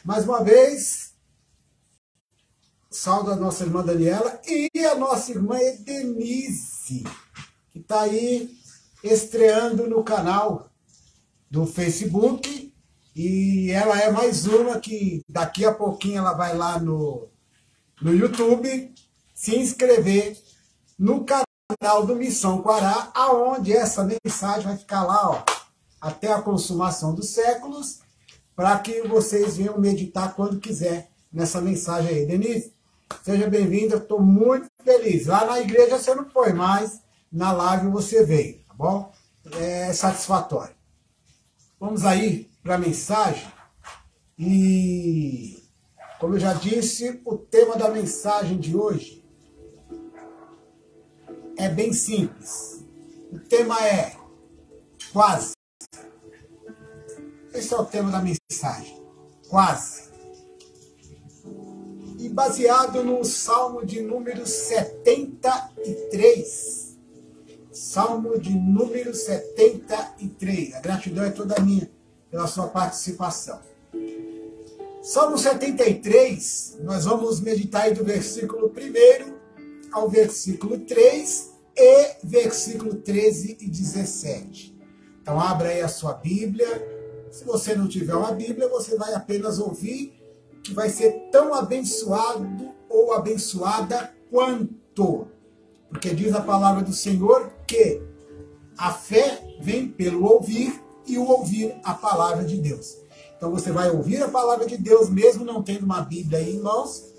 Mais uma vez, saúdo a nossa irmã Daniela e a nossa irmã Denise, que está aí estreando no canal do Facebook. E ela é mais uma que daqui a pouquinho ela vai lá no YouTube se inscrever no canal do Missão Quará, aonde essa mensagem vai ficar lá, ó, até a consumação dos séculos, para que vocês venham meditar quando quiser nessa mensagem aí. Denise, seja bem-vinda, eu estou muito feliz. Lá na igreja você não foi, mas na live você veio, tá bom? É satisfatório. Vamos aí para a mensagem. E, como eu já disse, o tema da mensagem de hoje é bem simples. O tema é quase. Esse é o tema da mensagem. Quase. E baseado no Salmo de número 73. Salmo de número 73. A gratidão é toda minha pela sua participação. Salmo 73, nós vamos meditar aí do versículo 1 ao versículo 3 e versículo 13 e 17. Então abra aí a sua Bíblia. Se você não tiver uma Bíblia, você vai apenas ouvir, que vai ser tão abençoado ou abençoada quanto. Porque diz a palavra do Senhor que a fé vem pelo ouvir e o ouvir a palavra de Deus. Então você vai ouvir a palavra de Deus, mesmo não tendo uma Bíblia aí em mãos,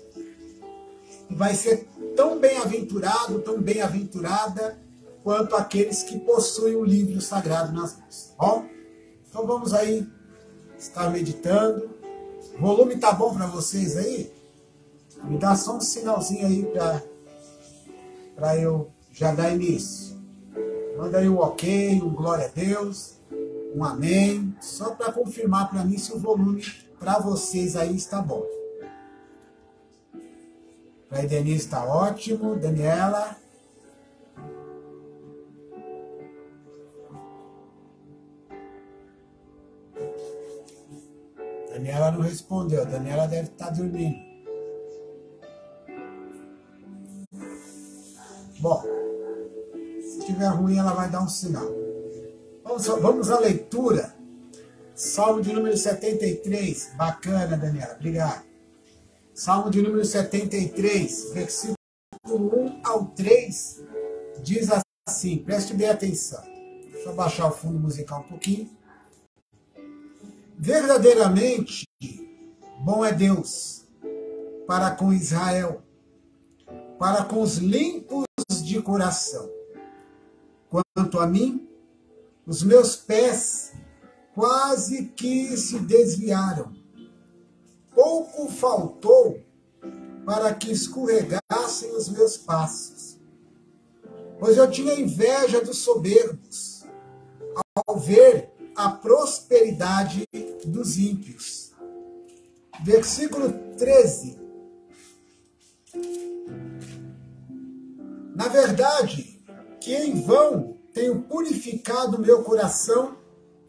e vai ser tão bem-aventurado, tão bem-aventurada, quanto aqueles que possuem o livro sagrado nas mãos. Tá bom? Então vamos aí estar meditando. O volume tá bom para vocês aí? Me dá só um sinalzinho aí para eu já dar início. Manda aí um ok, um glória a Deus, um amém, só para confirmar para mim se o volume para vocês aí está bom. Para a Denise está ótimo, Daniela. Daniela não respondeu, Daniela deve estar dormindo. Bom, se estiver ruim ela vai dar um sinal. Vamos à leitura. Salmo de número 73. Bacana, Daniela. Obrigado. Salmo de número 73, versículo 1 ao 3, diz assim, preste bem atenção. Deixa eu baixar o fundo musical um pouquinho. Verdadeiramente, bom é Deus para com Israel, para com os limpos de coração. Quanto a mim, os meus pés quase que se desviaram. Pouco faltou para que escorregassem os meus passos. Pois eu tinha inveja dos soberbos, ao ver a prosperidade dos ímpios. Versículo 13. Na verdade, que em vão tenho purificado meu coração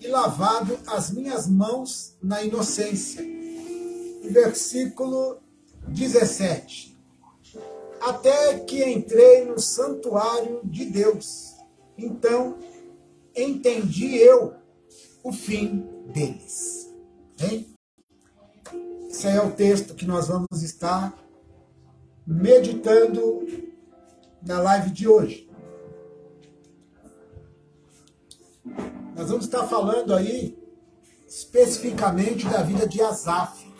e lavado as minhas mãos na inocência. Versículo 17. Até que entrei no santuário de Deus, então entendi eu o fim deles. Bem? Esse é o texto que nós vamos estar meditando na live de hoje. Nós vamos estar falando aí especificamente da vida de Asaf.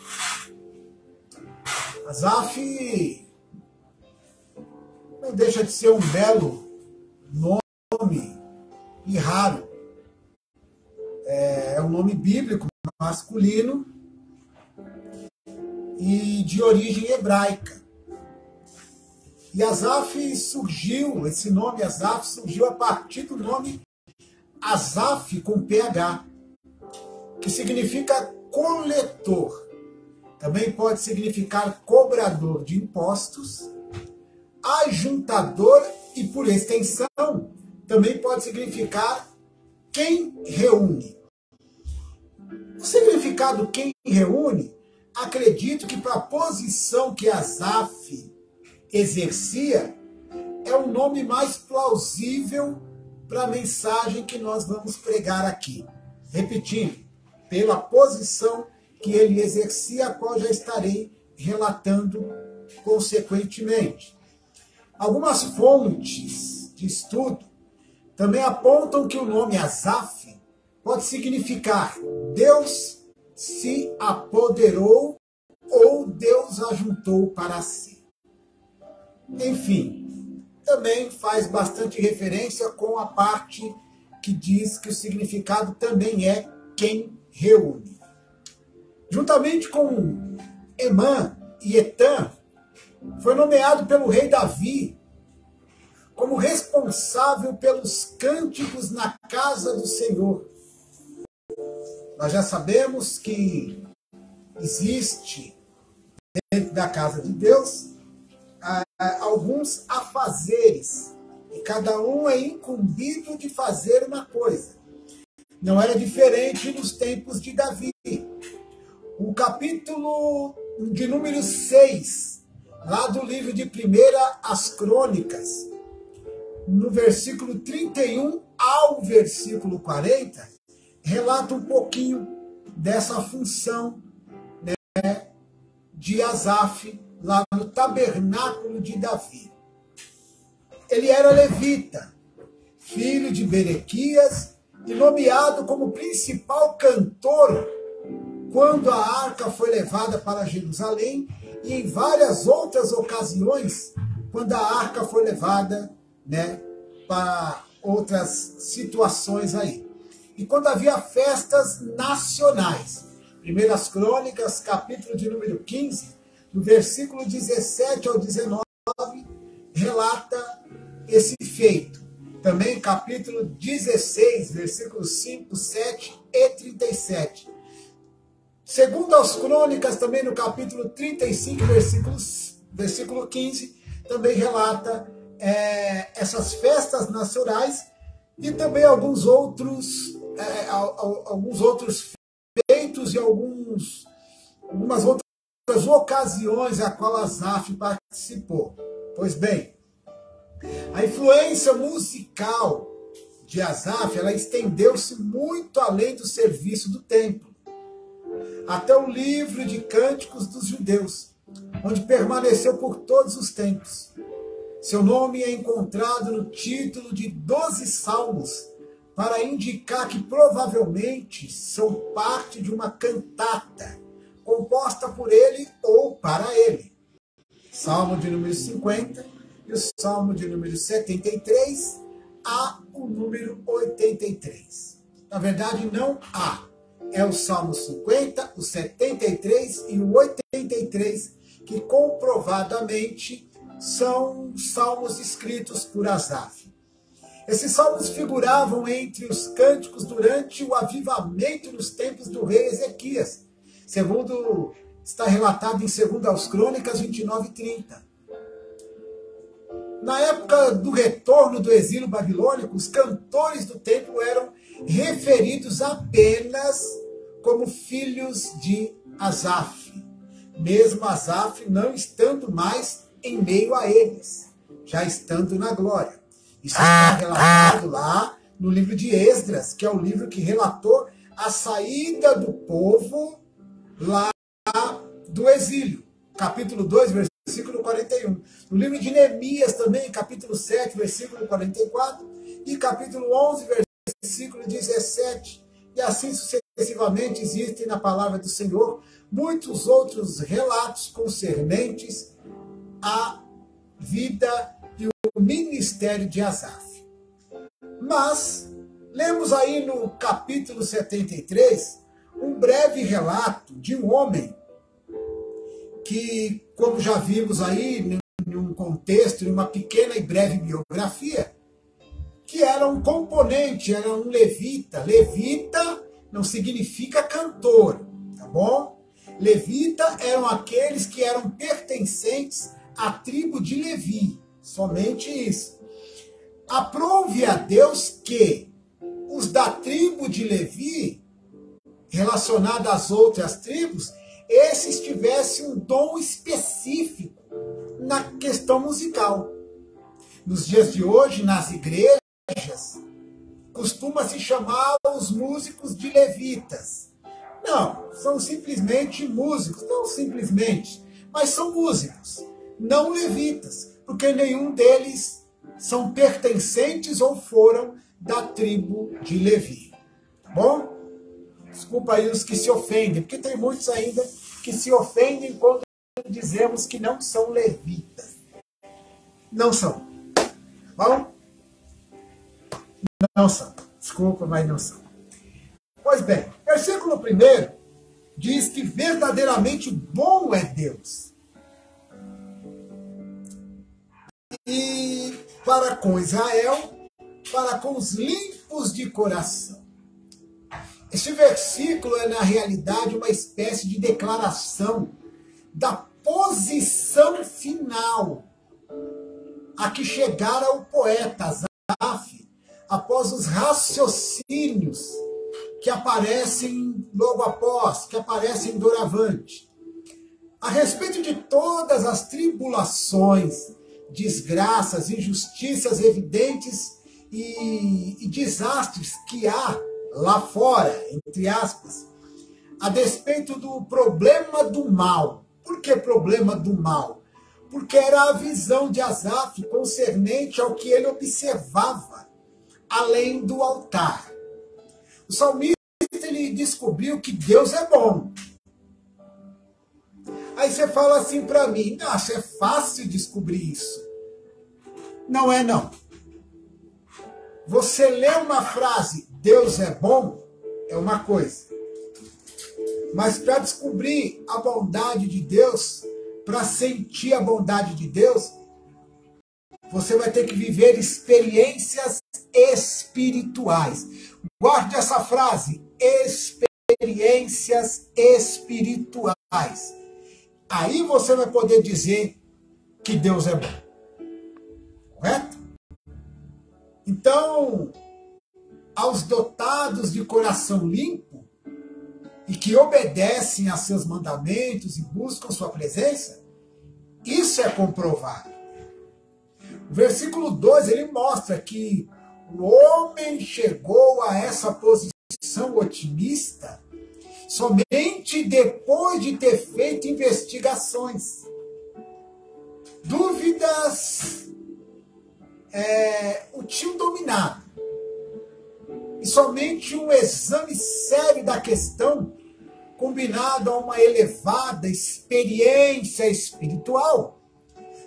Asaf não deixa de ser um belo nome e raro. É um nome bíblico, masculino e de origem hebraica. E Asaf surgiu, esse nome Asaf surgiu a partir do nome Asaf com PH, que significa coletor. Também pode significar cobrador de impostos, ajuntador e, por extensão, também pode significar quem reúne. O significado quem reúne, acredito que para a posição que Asaf exercia, é um nome mais plausível para a mensagem que nós vamos pregar aqui. Repetindo, pela posição que ele exercia, a qual já estarei relatando consequentemente. Algumas fontes de estudo também apontam que o nome Asaf pode significar Deus se apoderou ou Deus ajuntou para si. Enfim, também faz bastante referência com a parte que diz que o significado também é quem reúne. Juntamente com Emã e Etã, foi nomeado pelo rei Davi como responsável pelos cânticos na casa do Senhor. Nós já sabemos que existe dentro da casa de Deus alguns afazeres, e cada um é incumbido de fazer uma coisa. Não era diferente nos tempos de Davi. O capítulo de número 6, lá do livro de 1 às Crônicas, no versículo 31 ao versículo 40, relata um pouquinho dessa função, né, de Asaf lá no tabernáculo de Davi. Ele era levita, filho de Berequias, e nomeado como principal cantor quando a arca foi levada para Jerusalém e em várias outras ocasiões quando a arca foi levada, né, para outras situações aí. E quando havia festas nacionais. 1 Crônicas, capítulo de número 15, do versículo 17 ao 19, relata esse feito. Também capítulo 16, versículos 5, 7 e 37. Segundo as Crônicas, também no capítulo 35, versículo 15, também relata essas festas nacionais e também alguns outros feitos e algumas outras ocasiões a qual Asaf participou. Pois bem, a influência musical de Asaf, ela estendeu-se muito além do serviço do templo, até o livro de Cânticos dos Judeus, onde permaneceu por todos os tempos. Seu nome é encontrado no título de 12 salmos, para indicar que provavelmente são parte de uma cantata, composta por ele ou para ele. Salmo de número 50 e o Salmo de número 73 a o número 83. Na verdade, não há. É o Salmo 50, o 73 e o 83, que comprovadamente são salmos escritos por Asaf. Esses salmos figuravam entre os cânticos durante o avivamento nos tempos do rei Ezequias, segundo está relatado em 2 Crônicas 29:30. Na época do retorno do exílio babilônico, os cantores do templo eram referidos apenas como filhos de Asaf, mesmo Asaf não estando mais em meio a eles, já estando na glória. Isso está relatado lá no livro de Esdras, que é o livro que relatou a saída do povo lá do exílio. Capítulo 2, versículo 41. No livro de Neemias também, capítulo 7, versículo 44. E capítulo 11, versículo 17. E assim sucessivamente existem na palavra do Senhor muitos outros relatos concernentes à vida e o ministério de Asaf. Mas, lemos aí no capítulo 73, um breve relato de um homem que, como já vimos aí, em um contexto, em uma pequena e breve biografia, que era um componente, era um levita. Levita não significa cantor, tá bom? Levita eram aqueles que eram pertencentes à tribo de Levi, somente isso. Aprove a Deus que os da tribo de Levi, relacionados às outras tribos, esses tivessem um dom específico na questão musical. Nos dias de hoje, nas igrejas, costuma-se chamar os músicos de levitas. Não, são simplesmente músicos, não simplesmente, mas são músicos, não levitas, porque nenhum deles são pertencentes ou foram da tribo de Levi. Tá bom? Desculpa aí os que se ofendem, porque tem muitos ainda que se ofendem quando dizemos que não são levitas. Não são. Bom? Não são. Desculpa, mas não são. Pois bem, versículo 1 diz que verdadeiramente bom é Deus. E para com Israel, para com os limpos de coração. Este versículo é, na realidade, uma espécie de declaração da posição final a que chegara o poeta Asaf após os raciocínios que aparecem logo após, que aparecem doravante, a respeito de todas as tribulações, desgraças, injustiças evidentes e desastres que há lá fora, entre aspas, a despeito do problema do mal. Por que problema do mal? Porque era a visão de Asaf concernente ao que ele observava além do altar. O salmista, ele descobriu que Deus é bom. Aí você fala assim para mim, nossa, é fácil descobrir isso. Não é não. Você lê uma frase, Deus é bom, é uma coisa. Mas para descobrir a bondade de Deus, para sentir a bondade de Deus, você vai ter que viver experiências espirituais. Guarde essa frase, experiências espirituais. Aí você vai poder dizer que Deus é bom. Correto? Então, aos dotados de coração limpo e que obedecem a seus mandamentos e buscam sua presença, isso é comprovado. O versículo 2, ele mostra que O homem chegou a essa posição otimista somente depois de ter feito investigações. Dúvidas o tinham dominado. E somente um exame sério da questão, combinado a uma elevada experiência espiritual,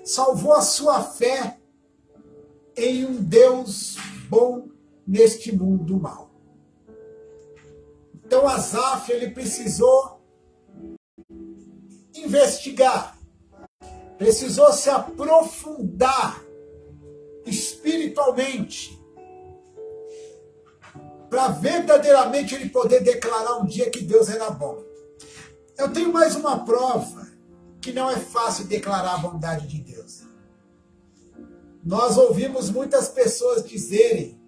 salvou a sua fé em um Deus bom neste mundo mal. Então Asaf, ele precisou investigar, precisou se aprofundar espiritualmente, para verdadeiramente ele poder declarar um dia que Deus era bom. Eu tenho mais uma prova que não é fácil declarar a bondade de Deus. Nós ouvimos muitas pessoas dizerem: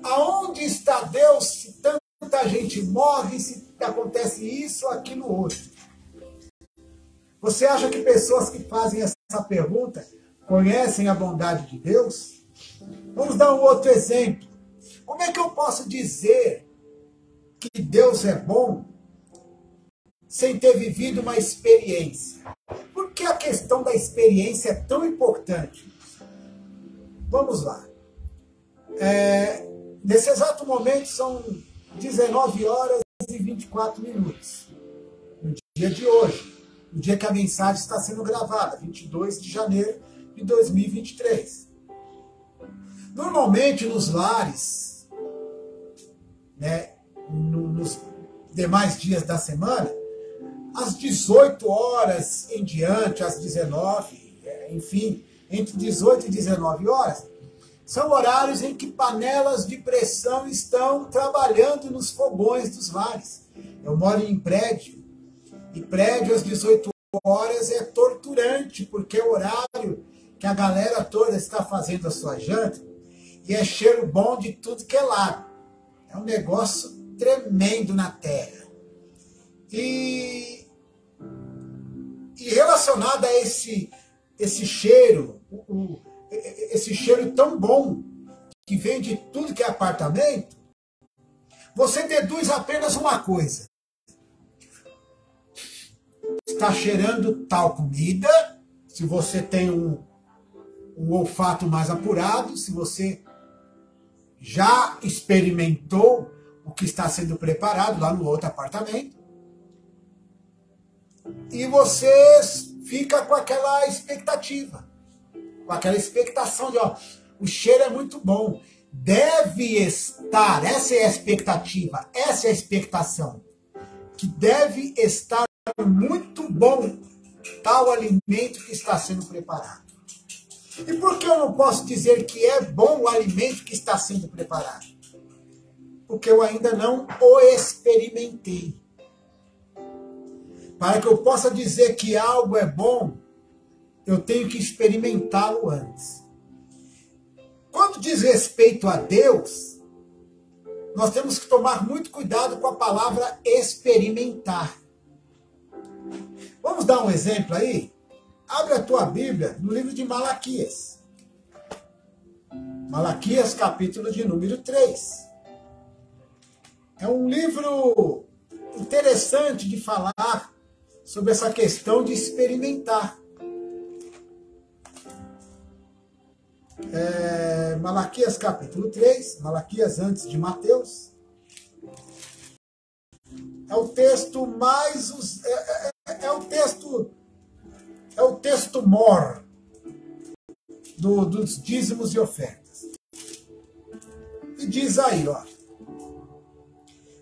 aonde está Deus se tanta gente morre, se acontece isso, aquilo, outro? Você acha que pessoas que fazem essa pergunta conhecem a bondade de Deus? Vamos dar um outro exemplo. Como é que eu posso dizer que Deus é bom sem ter vivido uma experiência? Por que a questão da experiência é tão importante? Vamos lá. Nesse exato momento são 19 horas e 24 minutos. No dia de hoje. No dia que a mensagem está sendo gravada, 22 de janeiro de 2023. Normalmente nos lares, nos demais dias da semana, às 18 horas em diante, às 19, enfim, entre 18 e 19 horas, são horários em que panelas de pressão estão trabalhando nos fogões dos lares. Eu moro em prédio, e prédio às 18 horas é torturante, porque é o horário que a galera toda está fazendo a sua janta, e é cheiro bom de tudo que é lado. É um negócio tremendo na terra. E relacionado a esse cheiro, esse cheiro tão bom que vem de tudo que é apartamento, você deduz apenas uma coisa: está cheirando tal comida, se você tem um olfato mais apurado, se você já experimentou o que está sendo preparado lá no outro apartamento, e você fica com aquela expectativa, com aquela expectação de, o cheiro é muito bom, deve estar, essa é a expectativa, essa é a expectação, que deve estar muito bom tal alimento que está sendo preparado. E por que eu não posso dizer que é bom o alimento que está sendo preparado? Porque eu ainda não o experimentei. Para que eu possa dizer que algo é bom, eu tenho que experimentá-lo antes. Quando diz respeito a Deus, nós temos que tomar muito cuidado com a palavra experimentar. Vamos dar um exemplo aí? Abre a tua Bíblia no livro de Malaquias. Malaquias, capítulo de número 3. É um livro interessante de falar sobre essa questão de experimentar. Malaquias, capítulo 3, Malaquias antes de Mateus. É o texto mais... É o texto mor dos dízimos e ofertas. E diz aí,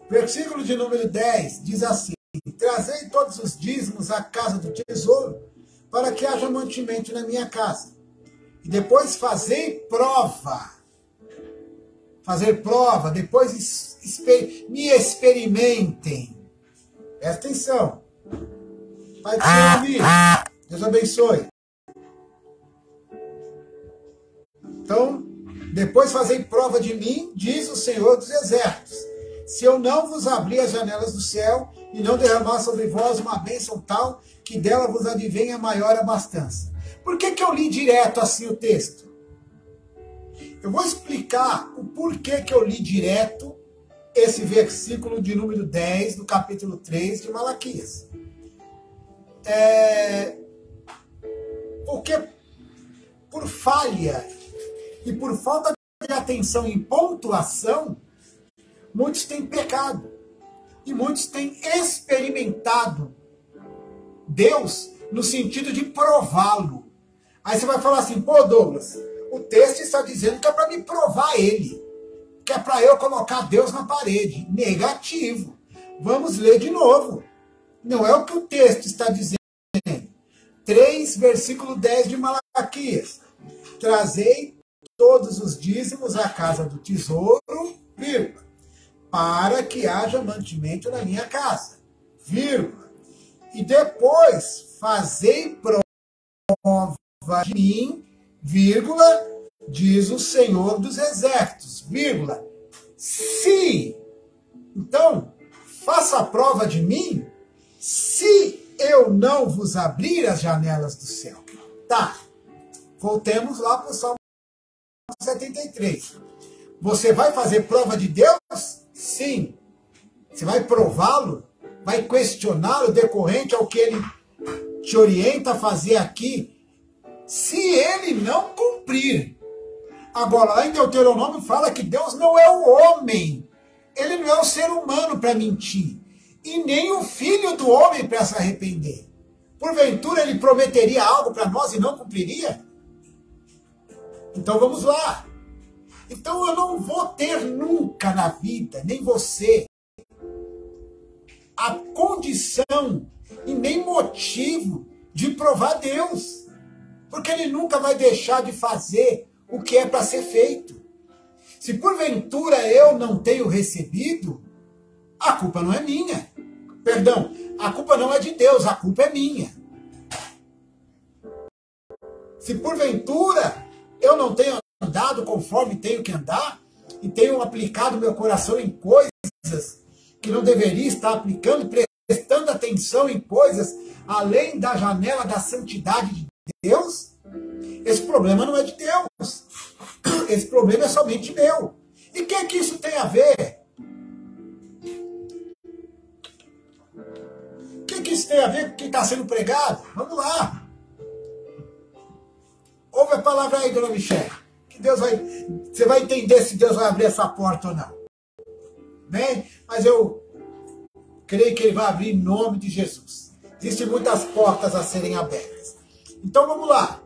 versículo de número 10, diz assim: trazei todos os dízimos à casa do tesouro, para que haja mantimento na minha casa. E depois fazei prova. Fazer prova, depois me experimentem. Presta atenção. Pai do Senhor, amigo. Deus abençoe. Então, depois fazei prova de mim, diz o Senhor dos Exércitos, se eu não vos abrir as janelas do céu e não derramar sobre vós uma bênção tal, que dela vos advenha maior abastança. Por que eu li direto assim o texto? Eu vou explicar o porquê que eu li direto esse versículo de número 10 do capítulo 3 de Malaquias. Porque por falha e por falta de atenção em pontuação, muitos têm pecado e muitos têm experimentado Deus no sentido de prová-lo. Aí você vai falar assim, pô Douglas, o texto está dizendo que é para me provar ele, que é para eu colocar Deus na parede. Negativo. Vamos ler de novo. Não é o que o texto está dizendo. 3, versículo 10 de Malaquias. Trazei todos os dízimos à casa do tesouro, vírgula, para que haja mantimento na minha casa, vírgula. E depois fazei prova de mim, vírgula, diz o Senhor dos Exércitos, vírgula. Se, então, faça a prova de mim, se eu não vos abrir as janelas do céu. Tá, voltemos lá para o Salmo 73. Você vai fazer prova de Deus? Sim. Você vai prová-lo? Vai questioná-lo decorrente ao que ele te orienta a fazer aqui? Se ele não cumprir. Agora, lá em Deuteronômio fala que Deus não é o homem. Ele não é o ser humano para mentir. E nem o filho do homem para se arrepender. Porventura ele prometeria algo para nós e não cumpriria? Então vamos lá. Então eu não vou ter nunca na vida, nem você, a condição e nem motivo de provar Deus. Porque ele nunca vai deixar de fazer o que é para ser feito. Se porventura eu não tenho recebido, a culpa não é minha. Perdão, a culpa não é de Deus, a culpa é minha. Se porventura eu não tenho andado conforme tenho que andar, e tenho aplicado meu coração em coisas que não deveria estar aplicando, prestando atenção em coisas além da janela da santidade de Deus, esse problema não é de Deus. Esse problema é somente meu. E o que isso tem a ver? O que isso tem a ver com o que está sendo pregado? Vamos lá. Ouve a palavra aí, dona Michele. Que Deus vai... Você vai entender se Deus vai abrir essa porta ou não. Bem, mas eu creio que ele vai abrir em nome de Jesus. Existem muitas portas a serem abertas. Então vamos lá.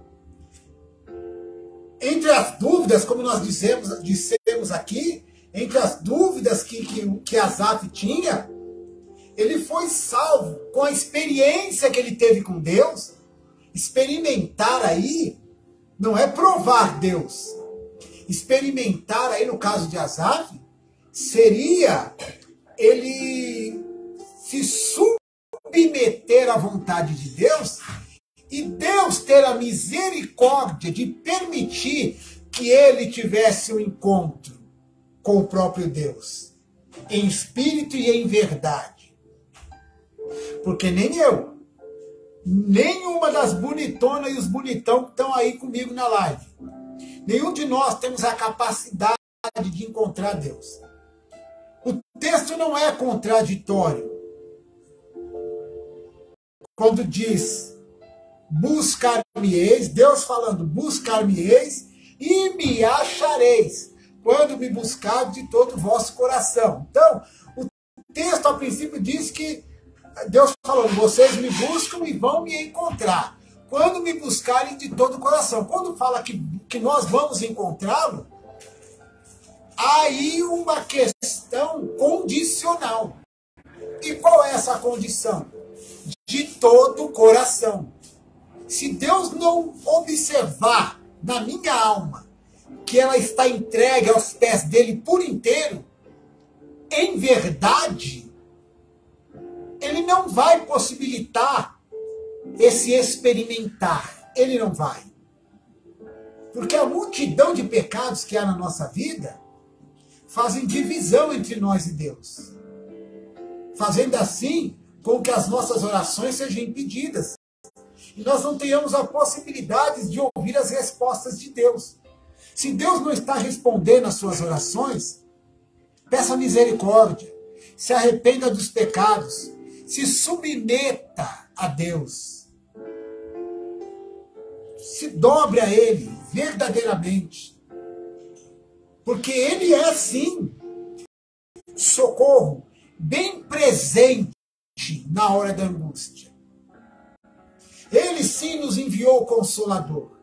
Entre as dúvidas, como nós dissemos aqui, entre as dúvidas que Asaf tinha, ele foi salvo com a experiência que ele teve com Deus. Experimentar aí não é provar Deus. Experimentar aí, no caso de Asaf, seria ele se submeter à vontade de Deus e Deus ter a misericórdia de permitir que ele tivesse um encontro com o próprio Deus, em espírito e em verdade. Porque nem eu, nenhuma das bonitonas e os bonitão que estão aí comigo na live, nenhum de nós temos a capacidade de encontrar Deus. O texto não é contraditório. Quando diz, buscar-me-eis, Deus falando, buscar-me-eis e me achareis, quando me buscar de todo o vosso coração. Então, o texto a princípio diz que Deus falando, vocês me buscam e vão me encontrar, quando me buscarem de todo o coração. Quando fala que nós vamos encontrá-lo, há aí uma questão condicional. E qual é essa condição? De todo o coração. Se Deus não observar na minha alma que ela está entregue aos pés dele por inteiro, em verdade, ele não vai possibilitar esse experimentar. Ele não vai. Porque a multidão de pecados que há na nossa vida fazem divisão entre nós e Deus, fazendo assim com que as nossas orações sejam impedidas e nós não tenhamos a possibilidade de ouvir as respostas de Deus. Se Deus não está respondendo às suas orações, peça misericórdia, se arrependa dos pecados, se submeta a Deus, se dobre a Ele verdadeiramente, porque Ele é sim socorro bem presente na hora da angústia. Ele sim nos enviou o Consolador,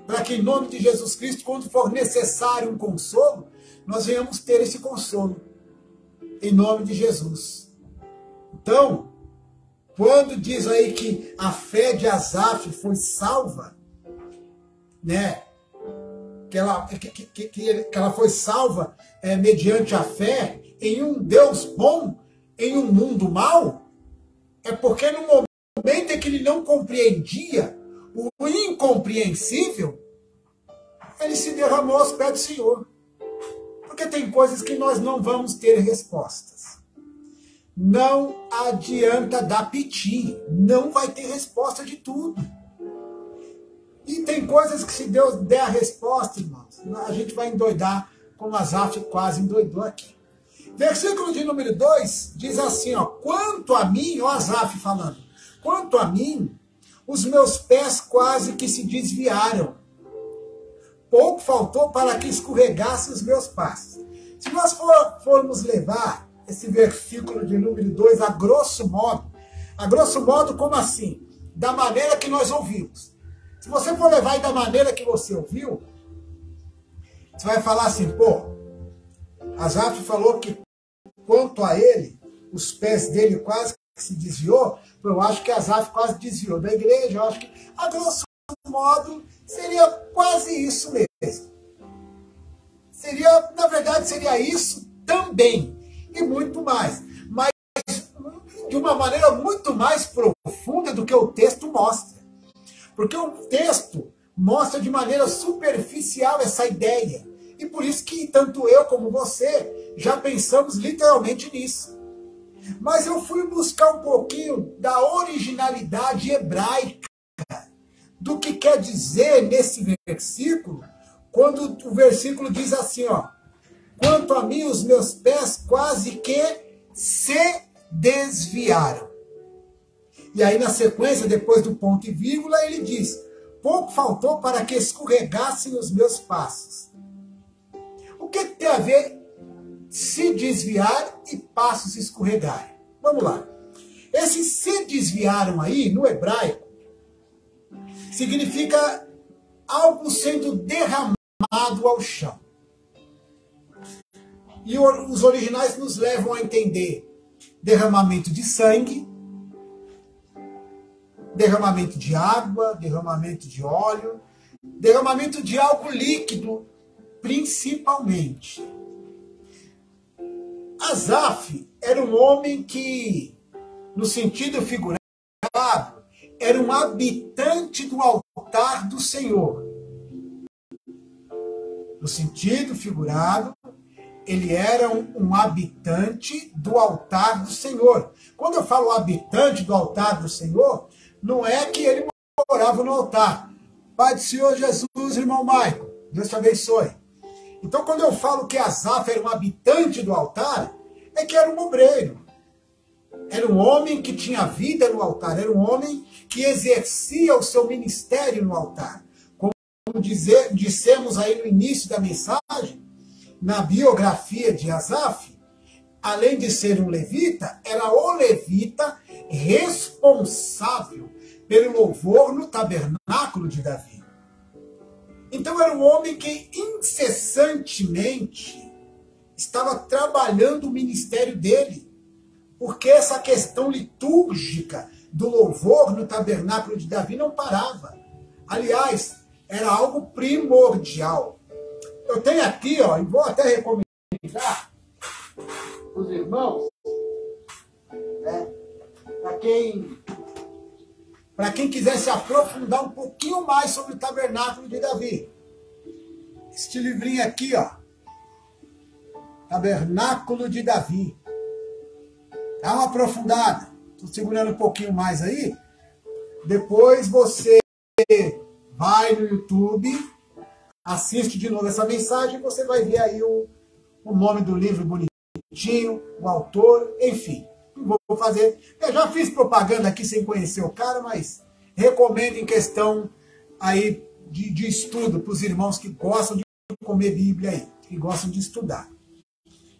para que em nome de Jesus Cristo, quando for necessário um consolo, nós venhamos ter esse consolo, em nome de Jesus. Então, quando diz aí que a fé de Asaf foi salva, né? Que ela foi salva mediante a fé em um Deus bom, em um mundo mau, é porque no momento em que ele não compreendia o incompreensível, ele se derramou aos pés do Senhor. Porque tem coisas que nós não vamos ter respostas. Não adianta dar piti, não vai ter resposta de tudo. E tem coisas que se Deus der a resposta, irmãos, a gente vai endoidar, como Asaf quase endoidou aqui. Versículo de número 2 diz assim, ó, quanto a mim, ó Asaf falando, quanto a mim, os meus pés quase que se desviaram. Pouco faltou para que escorregassem os meus passos. Se nós formos levar esse versículo de número 2 a grosso modo como assim? Da maneira que nós ouvimos. Se você for levar da maneira que você ouviu, você vai falar assim, pô, Asaf falou que quanto a ele, os pés dele quase que se desviou. Eu acho que Asaf quase desviou da igreja. Eu acho que, a grosso modo, seria quase isso mesmo. Na verdade, seria isso também. E muito mais. Mas de uma maneira muito mais profunda do que o texto mostra. Porque o texto mostra de maneira superficial essa ideia. E por isso que tanto eu como você já pensamos literalmente nisso. Mas eu fui buscar um pouquinho da originalidade hebraica, do que quer dizer nesse versículo, quando o versículo diz assim, ó, quanto a mim os meus pés quase que se desviaram. E aí na sequência, depois do ponto e vírgula, ele diz, pouco faltou para que escorregassem os meus passos. O que tem a ver se desviar e passos escorregarem? Vamos lá. Esse se desviaram aí, no hebraico, significa algo sendo derramado ao chão. E os originais nos levam a entender derramamento de sangue, derramamento de água, derramamento de óleo, derramamento de algo líquido, principalmente. Asaf era um homem que, no sentido figurado, era um habitante do altar do Senhor. No sentido figurado, ele era um habitante do altar do Senhor. Quando eu falo habitante do altar do Senhor, não é que ele morava no altar. Pai do Senhor Jesus, irmão Maico, Deus te abençoe. Então, quando eu falo que Asaf era um habitante do altar, é que era um obreiro. Era um homem que tinha vida no altar, era um homem que exercia o seu ministério no altar. Como dissemos aí no início da mensagem, na biografia de Asaf, além de ser um levita, era o levita responsável pelo louvor no tabernáculo de Davi. Então era um homem que incessantemente estava trabalhando o ministério dele, porque essa questão litúrgica do louvor no tabernáculo de Davi não parava. Aliás, era algo primordial. Eu tenho aqui, ó, e vou até recomendar os irmãos, né, para quem quiser se aprofundar um pouquinho mais sobre o tabernáculo de Davi. Este livrinho aqui, ó, Tabernáculo de Davi. Dá uma aprofundada. Estou segurando um pouquinho mais aí. Depois você vai no YouTube, assiste de novo essa mensagem, você vai ver aí o nome do livro bonitinho, o autor, enfim. Não vou fazer. Eu já fiz propaganda aqui sem conhecer o cara, mas recomendo em questão aí de estudo para os irmãos que gostam de comer Bíblia aí, que gostam de estudar.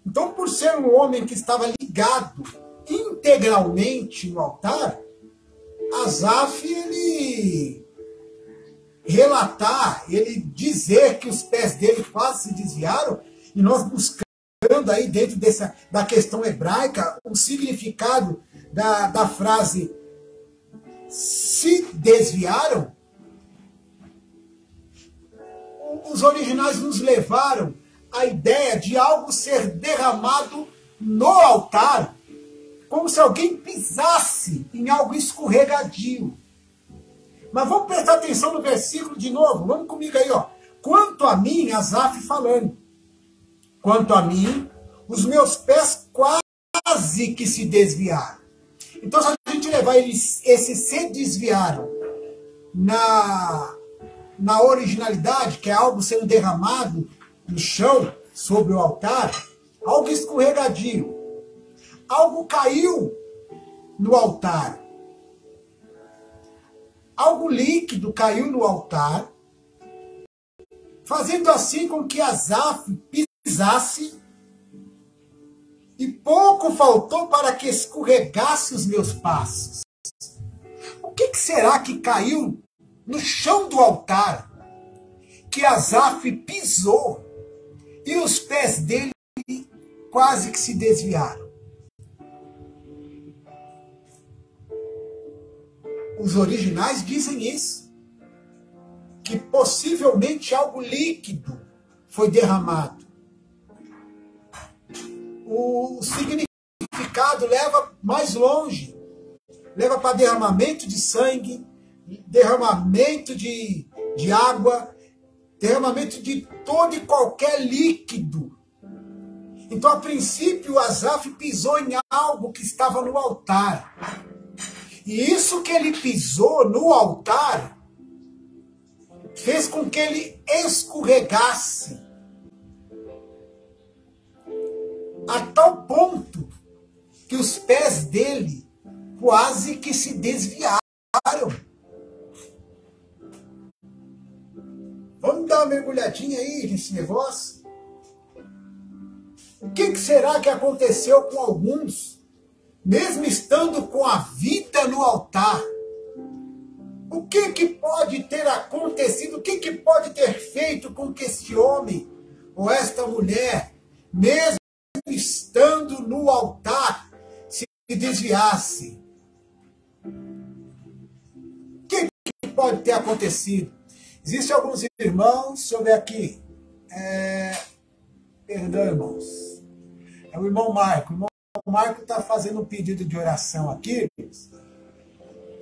Então, por ser um homem que estava ligado integralmente no altar, Asaf, ele relatar, ele dizer que os pés dele quase se desviaram, e nós buscando aí dentro da questão hebraica o significado da frase se desviaram, os originais nos levaram à ideia de algo ser derramado no altar, como se alguém pisasse em algo escorregadio. Mas vamos prestar atenção no versículo de novo. Vamos comigo aí, ó. Quanto a mim, Asaf falando. Quanto a mim, os meus pés quase que se desviaram. Então, se a gente levar esse se desviaram na originalidade, que é algo sendo derramado no chão, sobre o altar, algo escorregadio. Algo caiu no altar. Algo líquido caiu no altar, fazendo assim com que Asaf pisasse, e pouco faltou para que escorregasse os meus passos. O que será que caiu no chão do altar, que Asaf pisou, e os pés dele quase que se desviaram? Os originais dizem isso, que possivelmente algo líquido foi derramado. O significado leva mais longe, leva para derramamento de sangue, derramamento de água, derramamento de todo e qualquer líquido. Então, a princípio, Asaf pisou em algo que estava no altar. E isso que ele pisou no altar fez com que ele escorregasse a tal ponto que os pés dele quase que se desviaram. Vamos dar uma mergulhadinha aí nesse negócio? O que será que aconteceu com alguns, mesmo estando com a vida no altar? O que pode ter acontecido? O que pode ter feito com que este homem ou esta mulher, mesmo estando no altar, se desviasse? O que pode ter acontecido? Existem alguns irmãos, deixa eu ver aqui. Perdão, irmãos. É o irmão Marco. O irmão Marco está fazendo um pedido de oração aqui.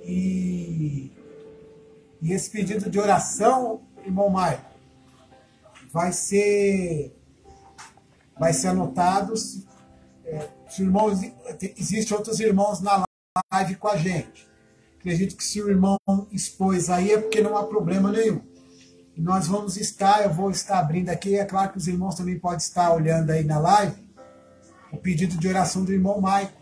E esse pedido de oração, irmão Marco, vai ser anotado. Existem outros irmãos na live com a gente. Acredito que se o irmão expôs aí é porque não há problema nenhum. E nós vamos estar, eu vou estar abrindo aqui, é claro que os irmãos também podem estar olhando aí na live, o pedido de oração do irmão Maico,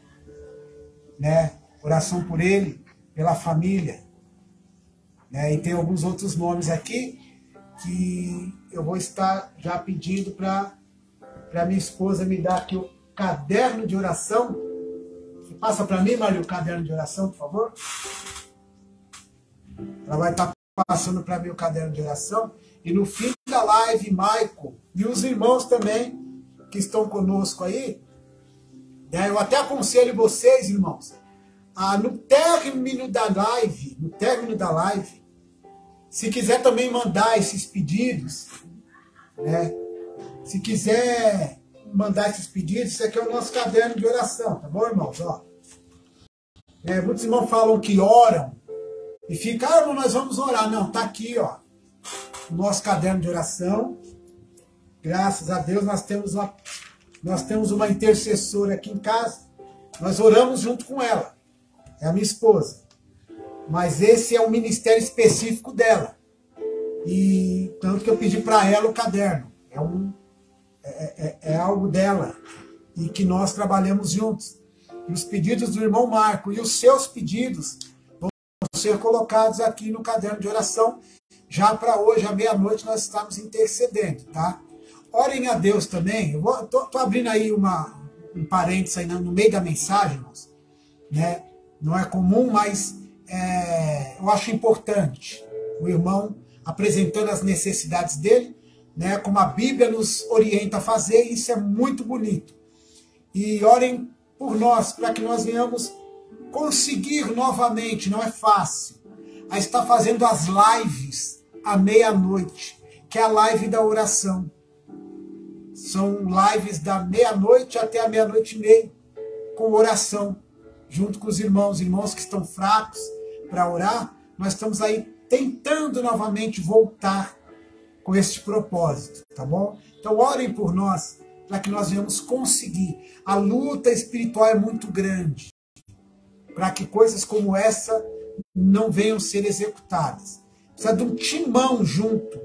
né? Oração por ele, pela família, né? E tem alguns outros nomes aqui que eu vou estar já pedindo para minha esposa me dar aqui o caderno de oração. Você passa para mim, Maria, o caderno de oração, por favor? Ela vai estar passando para mim o caderno de oração. E no fim da live, Maico e os irmãos também que estão conosco aí, eu até aconselho vocês, irmãos, no término da live, se quiser também mandar esses pedidos, né? Se quiser mandar esses pedidos, isso aqui é o nosso caderno de oração, tá bom, irmãos? Ó. Muitos irmãos falam que oram e ficam, nós vamos orar. Não, tá aqui, ó, o nosso caderno de oração. Graças a Deus nós temos uma intercessora aqui em casa. Nós oramos junto com ela. É a minha esposa. Mas esse é um ministério específico dela. E tanto que eu pedi para ela o caderno. É algo dela. E que nós trabalhamos juntos. E os pedidos do irmão Marco e os seus pedidos vão ser colocados aqui no caderno de oração. Já para hoje, à meia-noite, nós estamos intercedendo, tá? Orem a Deus também. Eu tô abrindo aí um parênteses aí no meio da mensagem, irmãos, né? Não é comum, mas eu acho importante o irmão apresentando as necessidades dele, né? Como a Bíblia nos orienta a fazer, e isso é muito bonito. E orem por nós, para que nós venhamos conseguir novamente, não é fácil, a estar fazendo as lives à meia-noite, que é a live da oração. São lives da meia-noite até a meia-noite e meia, com oração, junto com os irmãos que estão fracos para orar. Nós estamos aí tentando novamente voltar com este propósito, tá bom? Então orem por nós, para que nós venhamos conseguir. A luta espiritual é muito grande, para que coisas como essa não venham ser executadas. Precisa de um timão junto,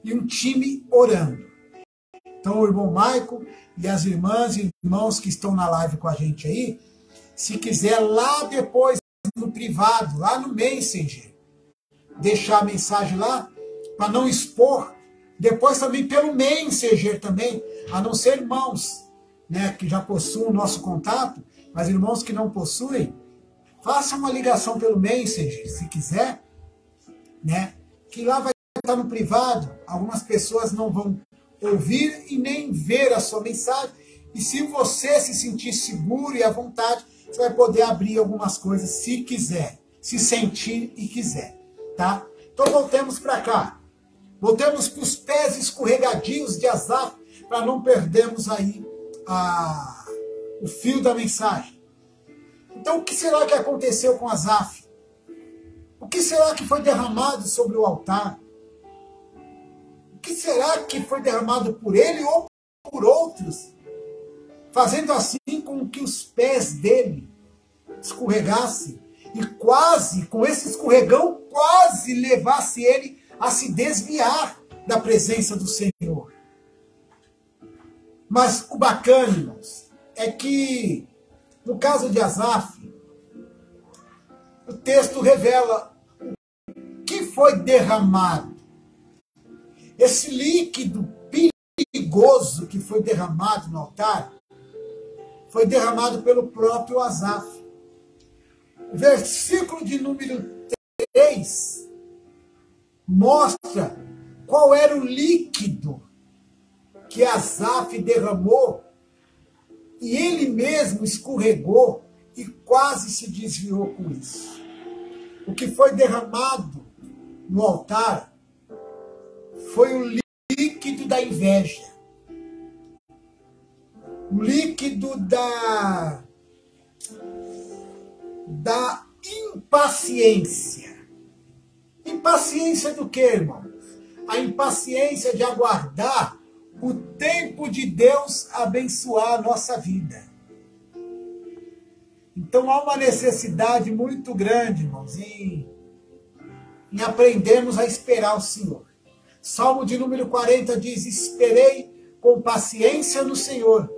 e um time orando. Então o irmão Maico e as irmãs e irmãos que estão na live com a gente aí, se quiser lá depois no privado, lá no Messenger, deixar a mensagem lá, para não expor, depois também pelo Messenger também, a não ser irmãos, né, que já possuem o nosso contato, mas irmãos que não possuem, faça uma ligação pelo Messenger, se quiser, né, que lá vai estar no privado, algumas pessoas não vão ouvir e nem ver a sua mensagem, e se você se sentir seguro e à vontade, você vai poder abrir algumas coisas se quiser, se sentir e quiser, tá? Então voltemos para cá, voltemos para os pés escorregadios de Asaf, para não perdermos aí o fio da mensagem. Então o que será que aconteceu com Asaf? O que será que foi derramado sobre o altar? O que será que foi derramado por ele ou por outros, fazendo assim com que os pés dele escorregassem e quase, com esse escorregão, quase levasse ele a se desviar da presença do Senhor. Mas o bacana, irmãos, é que no caso de Asaf, o texto revela o que foi derramado. Esse líquido perigoso que foi derramado no altar, foi derramado pelo próprio Asaf. O versículo de número 3 mostra qual era o líquido que Asaf derramou, e ele mesmo escorregou e quase se desviou com isso. O que foi derramado no altar foi o líquido da inveja, o líquido da impaciência. Impaciência do quê, irmão? A impaciência de aguardar o tempo de Deus abençoar a nossa vida. Então há uma necessidade muito grande, irmãos, em aprendermos a esperar o Senhor. Salmo de número 40 diz: esperei com paciência no Senhor,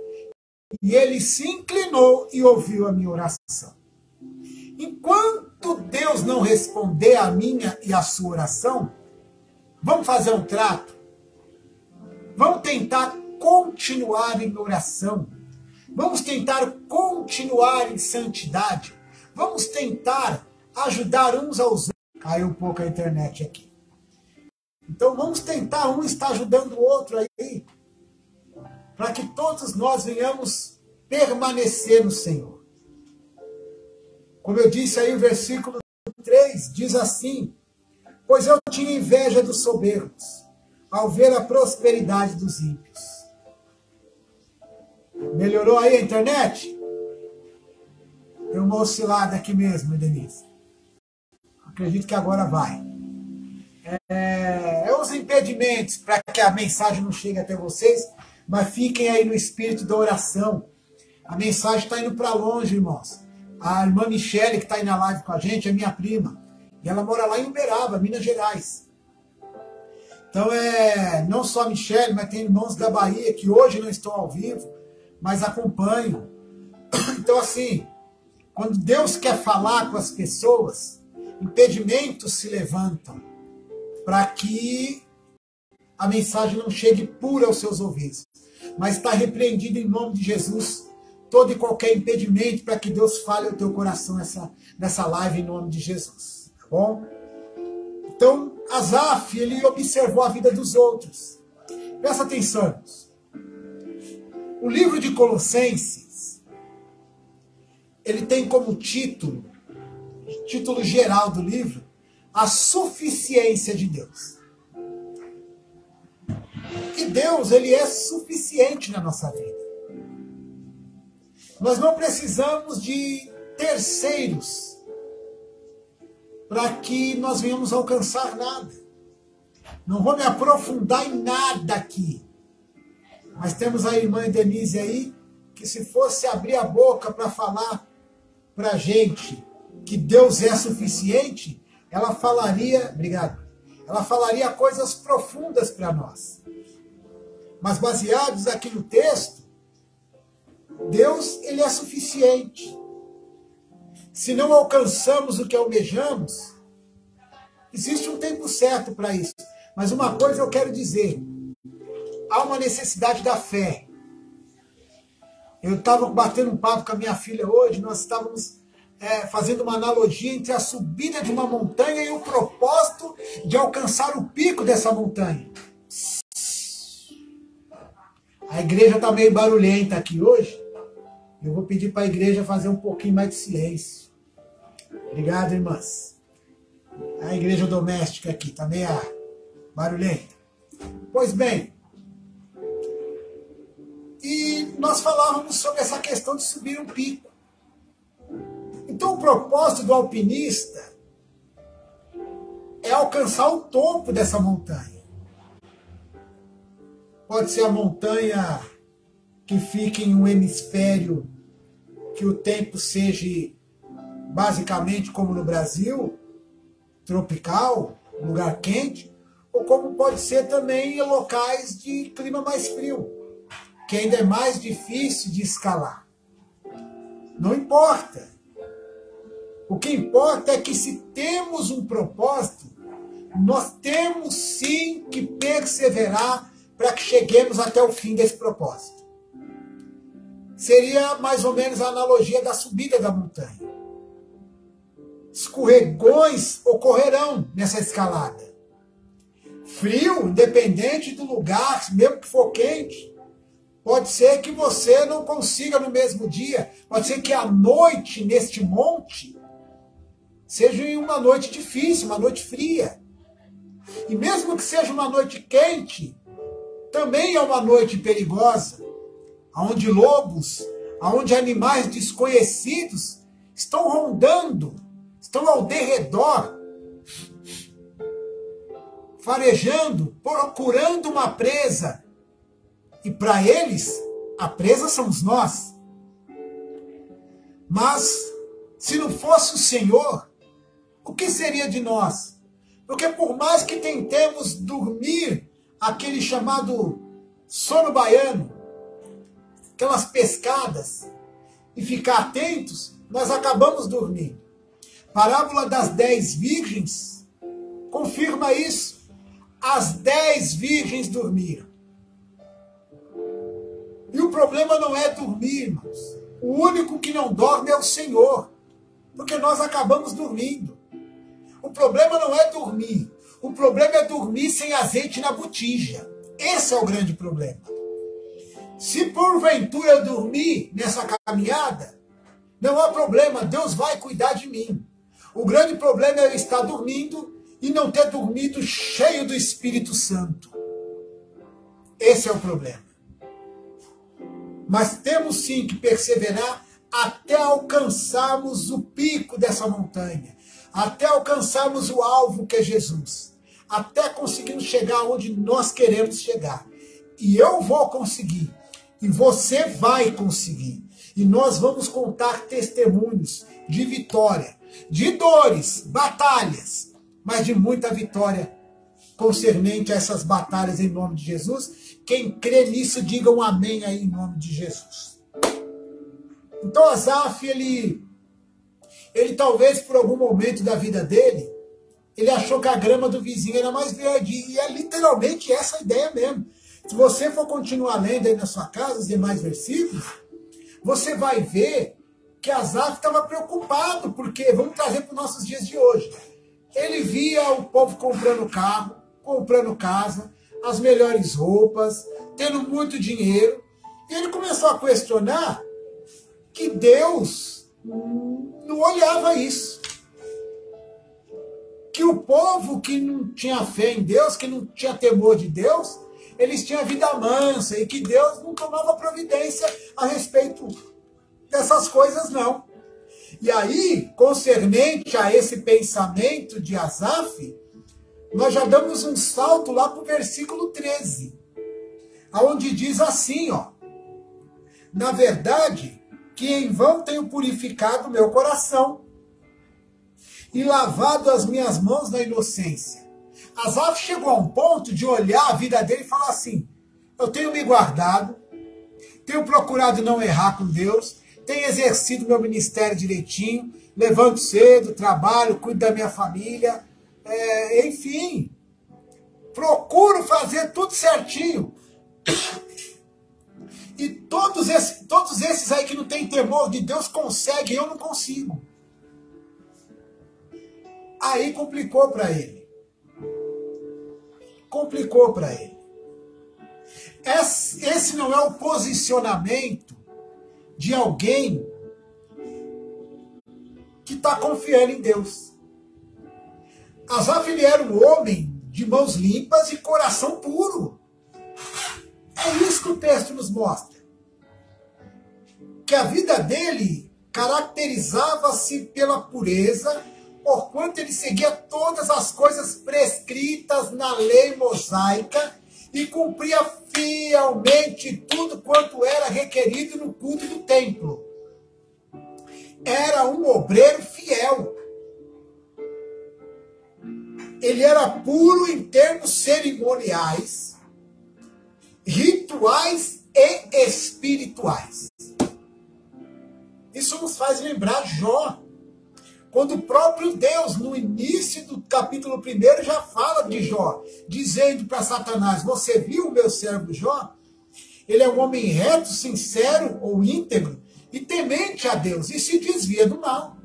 e Ele se inclinou e ouviu a minha oração. Enquanto Deus não responder a minha e a sua oração, vamos fazer um trato. Vamos tentar continuar em oração. Vamos tentar continuar em santidade. Vamos tentar ajudar uns aos outros. Caiu um pouco a internet aqui. Então vamos tentar um estar ajudando o outro aí, para que todos nós venhamos permanecer no Senhor. Como eu disse aí, o versículo 3 diz assim: pois eu tinha inveja dos soberbos, ao ver a prosperidade dos ímpios. Melhorou aí a internet? Deu uma oscilada aqui mesmo, Denise. Acredito que agora vai. Os impedimentos para que a mensagem não chegue até vocês, mas fiquem aí no espírito da oração. A mensagem está indo para longe, irmãos. A irmã Michele, que está aí na live com a gente, é minha prima. E ela mora lá em Uberaba, Minas Gerais. Então não só a Michele, mas tem irmãos da Bahia que hoje não estão ao vivo, mas acompanham. Então assim, quando Deus quer falar com as pessoas, impedimentos se levantam para que a mensagem não chegue pura aos seus ouvidos. Mas está repreendido em nome de Jesus todo e qualquer impedimento para que Deus fale ao teu coração nessa live em nome de Jesus. Tá bom? Então, Asaf, ele observou a vida dos outros. Presta atenção, irmãos. O livro de Colossenses, ele tem como título geral do livro, a suficiência de Deus. E Deus, ele é suficiente na nossa vida. Nós não precisamos de terceiros para que nós venhamos alcançar nada. Não vou me aprofundar em nada aqui. Mas temos a irmã Denise aí, que se fosse abrir a boca para falar para a gente que Deus é suficiente, ela falaria, obrigado, ela falaria coisas profundas para nós. Mas baseados aqui no texto, Deus, ele é suficiente. Se não alcançamos o que almejamos, existe um tempo certo para isso. Mas uma coisa eu quero dizer, há uma necessidade da fé. Eu estava batendo um papo com a minha filha hoje, nós estávamos fazendo uma analogia entre a subida de uma montanha e o propósito de alcançar o pico dessa montanha. A igreja está meio barulhenta aqui hoje. Eu vou pedir para a igreja fazer um pouquinho mais de silêncio. Obrigado, irmãs. A igreja doméstica aqui está meio barulhenta. Pois bem, e nós falávamos sobre essa questão de subir um pico. Então o propósito do alpinista é alcançar o topo dessa montanha. Pode ser a montanha que fica em um hemisfério que o tempo seja basicamente como no Brasil, tropical, lugar quente, ou como pode ser também em locais de clima mais frio, que ainda é mais difícil de escalar. Não importa. O que importa é que se temos um propósito, nós temos sim que perseverar para que cheguemos até o fim desse propósito. Seria mais ou menos a analogia da subida da montanha. Escorregões ocorrerão nessa escalada. Frio, independente do lugar, mesmo que for quente, pode ser que você não consiga no mesmo dia, pode ser que a noite neste monte seja uma noite difícil, uma noite fria. E mesmo que seja uma noite quente, também é uma noite perigosa, onde lobos, onde animais desconhecidos estão rondando, estão ao derredor, farejando, procurando uma presa. E para eles, a presa somos nós. Mas, se não fosse o Senhor, o que seria de nós? Porque por mais que tentemos dormir aquele chamado sono baiano, aquelas pescadas, e ficar atentos, nós acabamos dormindo. Parábola das 10 virgens confirma isso. As 10 virgens dormiram. E o problema não é dormir, irmãos. O único que não dorme é o Senhor, porque nós acabamos dormindo. O problema não é dormir. O problema é dormir sem azeite na botija. Esse é o grande problema. Se porventura eu dormir nessa caminhada, não há problema, Deus vai cuidar de mim. O grande problema é eu estar dormindo e não ter dormido cheio do Espírito Santo. Esse é o problema. Mas temos sim que perseverar até alcançarmos o pico dessa montanha, até alcançarmos o alvo que é Jesus, até conseguirmos chegar onde nós queremos chegar. E eu vou conseguir, e você vai conseguir. E nós vamos contar testemunhos de vitória, de dores, batalhas, mas de muita vitória concernente a essas batalhas em nome de Jesus. Quem crê nisso, diga um amém aí em nome de Jesus. Então Asaf, ele talvez por algum momento da vida dele, ele achou que a grama do vizinho era mais verde, e é literalmente essa a ideia mesmo. Se você for continuar lendo aí na sua casa os demais versículos, você vai ver que Asaf estava preocupado, porque, vamos trazer para os nossos dias de hoje, ele via o povo comprando carro, comprando casa, as melhores roupas, tendo muito dinheiro, e ele começou a questionar que Deus não olhava isso. Que o povo que não tinha fé em Deus, que não tinha temor de Deus, eles tinham vida mansa e que Deus não tomava providência a respeito dessas coisas, não. E aí, concernente a esse pensamento de Asaf, nós já damos um salto lá para o versículo 13, onde diz assim, ó: na verdade, que em vão tenho purificado o meu coração e lavado as minhas mãos na inocência. Asaf chegou a um ponto de olhar a vida dele e falar assim: eu tenho me guardado, tenho procurado não errar com Deus, tenho exercido meu ministério direitinho, levanto cedo, trabalho, cuido da minha família, enfim, procuro fazer tudo certinho. E todos esses aí que não têm temor de Deus conseguem, eu não consigo. Aí complicou para ele. Complicou para ele. Esse não é o posicionamento de alguém que está confiando em Deus. Asaf, ele era um homem de mãos limpas e coração puro. É isso que o texto nos mostra. Que a vida dele caracterizava-se pela pureza, porquanto ele seguia todas as coisas prescritas na lei mosaica e cumpria fielmente tudo quanto era requerido no culto do templo. Era um obreiro fiel. Ele era puro em termos cerimoniais, rituais e espirituais. Isso nos faz lembrar Jó, quando o próprio Deus, no início do capítulo 1, já fala de Jó, dizendo para Satanás: você viu o meu servo Jó? Ele é um homem reto, sincero ou íntegro e temente a Deus e se desvia do mal.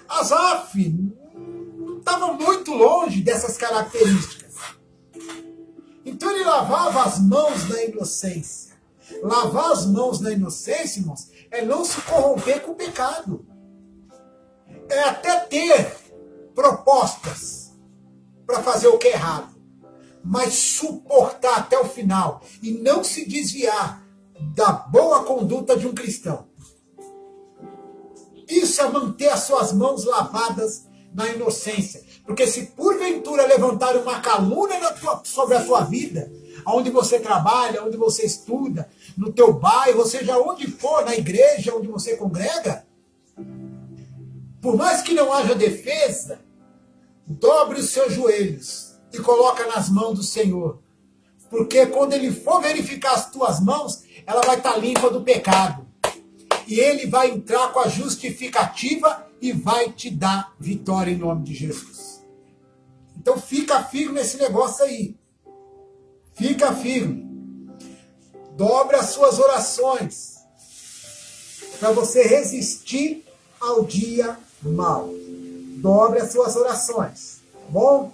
Asaf não estava muito longe dessas características. Então ele lavava as mãos na inocência. Lavar as mãos na inocência, irmãos, é não se corromper com o pecado. É até ter propostas para fazer o que é errado, mas suportar até o final e não se desviar da boa conduta de um cristão. Isso é manter as suas mãos lavadas na inocência. Porque se porventura levantar uma calúnia sobre a tua vida, onde você trabalha, onde você estuda, no teu bairro, ou seja, onde for, na igreja onde você congrega, por mais que não haja defesa, dobre os seus joelhos e coloca nas mãos do Senhor. Porque quando ele for verificar as tuas mãos, ela vai estar limpa do pecado. E ele vai entrar com a justificativa e vai te dar vitória em nome de Jesus. Então fica firme nesse negócio aí. Fica firme. Dobre as suas orações para você resistir ao dia mau. Dobre as suas orações. Bom?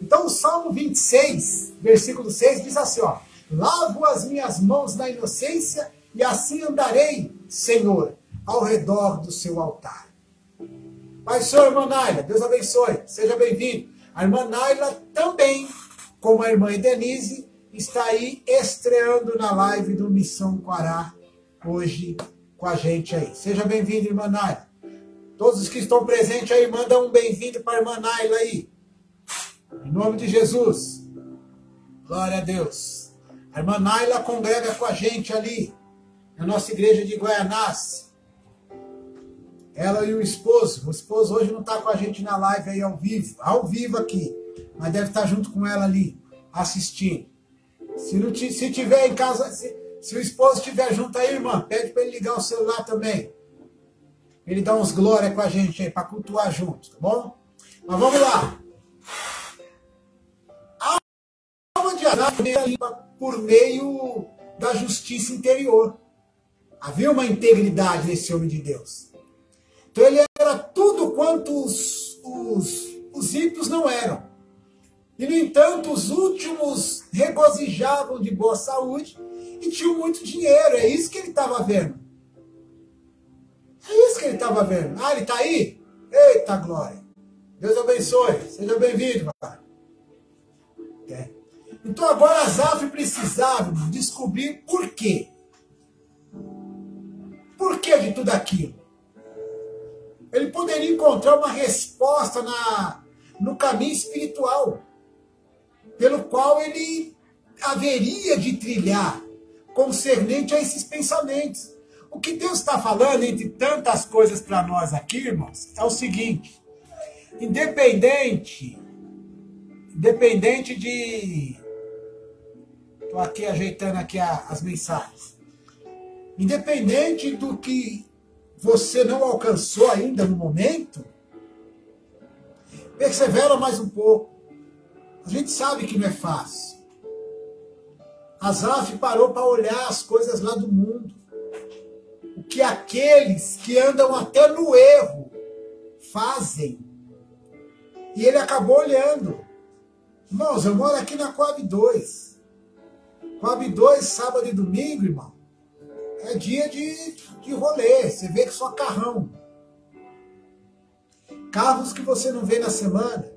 Então o Salmo 26, versículo 6 diz assim, ó: lavo as minhas mãos na inocência e assim andarei, Senhor, ao redor do seu altar. Pai, Senhor, irmã Naila, Deus abençoe, seja bem-vindo. A irmã Naila também, como a irmã Denise, está aí estreando na live do Missão Quará, hoje com a gente aí. Seja bem-vindo, irmã Naila. Todos os que estão presentes aí, mandam um bem-vindo para a irmã Naila aí. Em nome de Jesus. Glória a Deus. A irmã Naila congrega com a gente ali, na nossa igreja de Guaianás. Ela e o esposo hoje não está com a gente na live aí ao vivo aqui. mas deve estar junto com ela ali, assistindo. Se tiver em casa, se o esposo estiver junto aí, irmã, pede para ele ligar o celular também. Ele dá uns glória com a gente aí, para cultuar juntos, tá bom? Mas vamos lá. A alma de Asaf por meio da justiça interior. Havia uma integridade nesse homem de Deus. Então ele era tudo quanto os ímpios não eram. E, no entanto, os últimos regozijavam de boa saúde e tinham muito dinheiro. É isso que ele estava vendo. É isso que ele estava vendo. Ah, ele está aí? Eita glória! Deus abençoe. Seja bem-vindo, pai. É. Então agora Asaf precisava descobrir por quê. Por que de tudo aquilo? Ele poderia encontrar uma resposta no caminho espiritual, pelo qual ele haveria de trilhar, concernente a esses pensamentos. O que Deus está falando, entre tantas coisas para nós aqui, irmãos, é o seguinte: independente de... Estou aqui ajeitando aqui as mensagens. Independente do que você não alcançou ainda no momento, persevera mais um pouco. A gente sabe que não é fácil. Asaf parou para olhar as coisas lá do mundo. O que aqueles que andam até no erro fazem. E ele acabou olhando. Irmãos, eu moro aqui na Coab 2. Coab 2, sábado e domingo, irmão, é dia de rolê. Você vê que só carrão. Carros que você não vê na semana.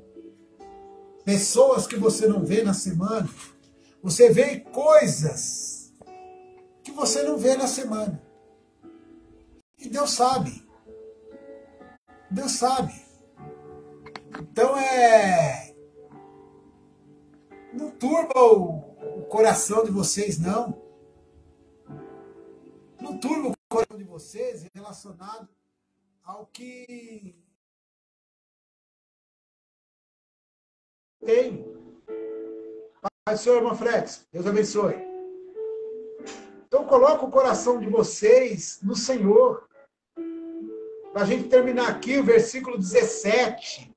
Pessoas que você não vê na semana. Você vê coisas que você não vê na semana. E Deus sabe. Deus sabe. Então não turba o coração de vocês, não. Não turba o coração de vocês relacionado ao que tem. Pai do Senhor, irmão Fred, Deus abençoe. Então coloca o coração de vocês no Senhor. Para a gente terminar aqui o versículo 17.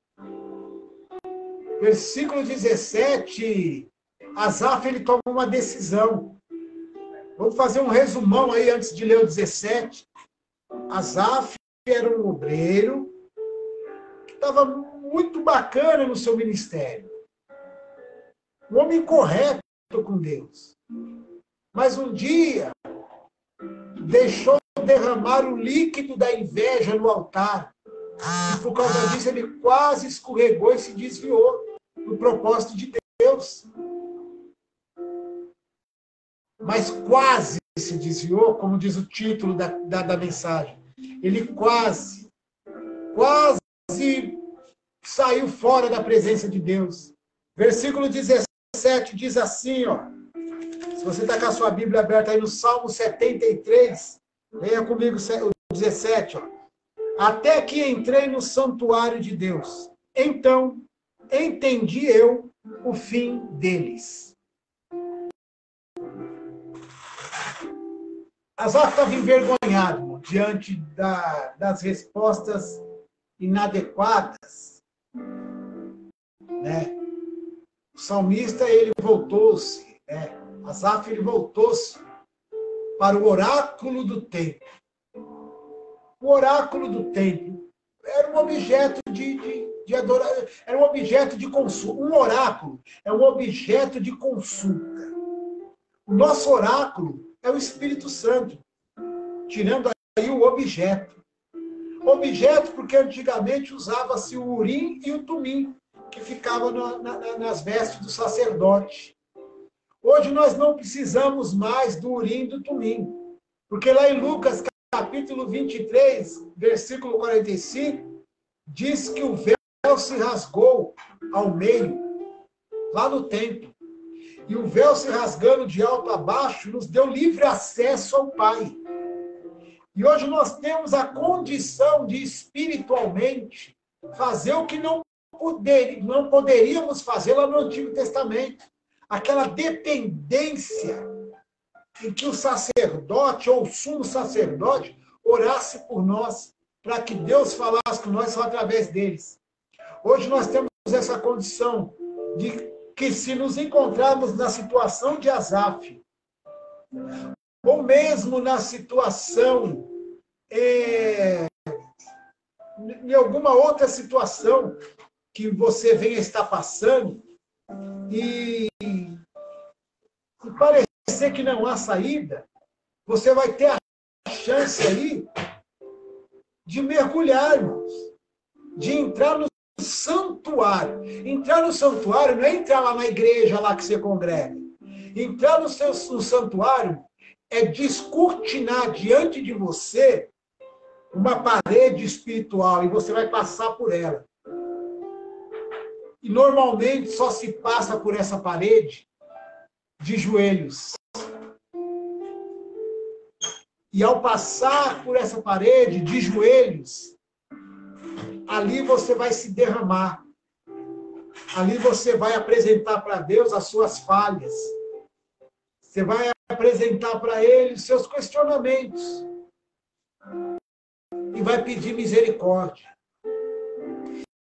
Versículo 17, Asaf ele toma uma decisão. Vamos fazer um resumão aí antes de ler o 17. Asaf era um obreiro que estava muito bacana no seu ministério. Um homem correto com Deus. Mas um dia deixou derramar o líquido da inveja no altar. E por causa disso ele quase escorregou e se desviou do propósito de Deus. Mas quase se desviou, como diz o título da mensagem. Ele quase saiu fora da presença de Deus. Versículo 17 diz assim, ó. Se você está com a sua Bíblia aberta aí no Salmo 73, leia comigo o 17, ó. Até que entrei no santuário de Deus. Então, entendi eu o fim deles. Asaf estava envergonhado diante das respostas inadequadas. Né? O salmista, ele voltou-se, né? Asaf, ele voltou-se para o oráculo do templo. O oráculo do templo era um objeto de adoração, era um objeto de consulta. Um oráculo é um objeto de consulta. O nosso oráculo é o Espírito Santo, tirando aí o objeto. Objeto porque antigamente usava-se o Urim e o Tumim, que ficavam nas vestes do sacerdote. Hoje nós não precisamos mais do Urim e do Tumim, porque lá em Lucas, capítulo 23, versículo 45, diz que o véu se rasgou ao meio, lá no templo. E o véu se rasgando de alto a baixo, nos deu livre acesso ao Pai. E hoje nós temos a condição de espiritualmente fazer o que não não poderíamos fazê-la no Antigo Testamento. Aquela dependência em que o sacerdote ou o sumo sacerdote orasse por nós, para que Deus falasse com nós só através deles. Hoje nós temos essa condição de que, se nos encontrarmos na situação de Asaf, ou mesmo na situação, em alguma outra situação que você venha estar passando, e parecer que não há saída, você vai ter a chance aí de mergulhar, irmãos, de entrar no santuário. Entrar no santuário não é entrar lá na igreja lá que você congrega. Entrar no santuário é descortinar diante de você uma parede espiritual, e você vai passar por ela. E normalmente só se passa por essa parede de joelhos. E ao passar por essa parede de joelhos, ali você vai se derramar. Ali você vai apresentar para Deus as suas falhas. Você vai apresentar para Ele os seus questionamentos. E vai pedir misericórdia.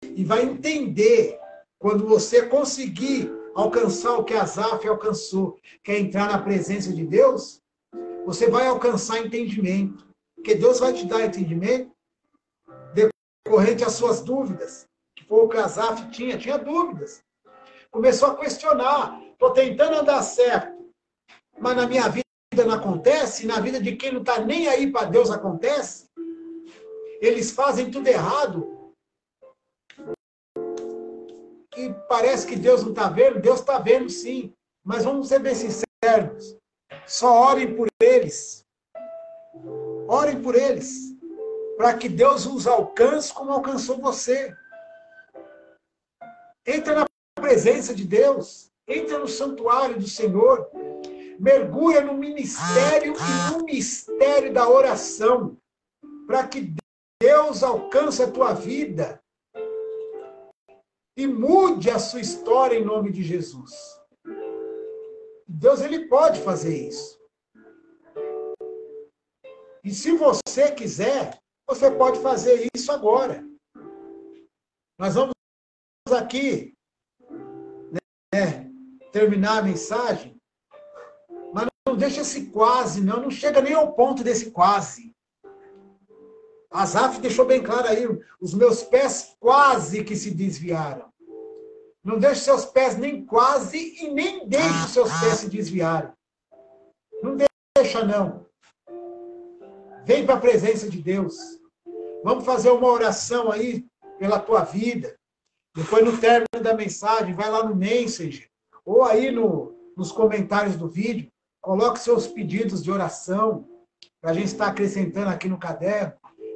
E vai entender, quando você conseguir alcançar o que Asaf alcançou, que é entrar na presença de Deus, você vai alcançar entendimento. Porque Deus vai te dar entendimento decorrente às suas dúvidas. Que foi o que Asaf tinha dúvidas. Começou a questionar. Estou tentando andar certo, mas na minha vida não acontece, e na vida de quem não está nem aí para Deus acontece. Eles fazem tudo errado. E parece que Deus não está vendo. Deus está vendo, sim. Mas vamos ser bem sinceros. Só orem por eles. Orem por eles. Para que Deus os alcance como alcançou você. Entra na presença de Deus. Entra no santuário do Senhor. Mergulha no ministério e no mistério da oração. Para que Deus alcance a tua vida. E mude a sua história em nome de Jesus. Deus, Ele pode fazer isso. E se você quiser, você pode fazer isso agora. Nós vamos aqui, terminar a mensagem, mas não deixa esse quase, não chega nem ao ponto desse quase. Asaf deixou bem claro aí, os meus pés quase que se desviaram. Não deixe seus pés nem quase e nem deixe os seus pés se desviarem. Não deixa, não. Vem para a presença de Deus. Vamos fazer uma oração aí pela tua vida. Depois, no término da mensagem, vai lá no Messenger, ou aí nos comentários do vídeo, coloque seus pedidos de oração, para a gente estar acrescentando aqui no caderno,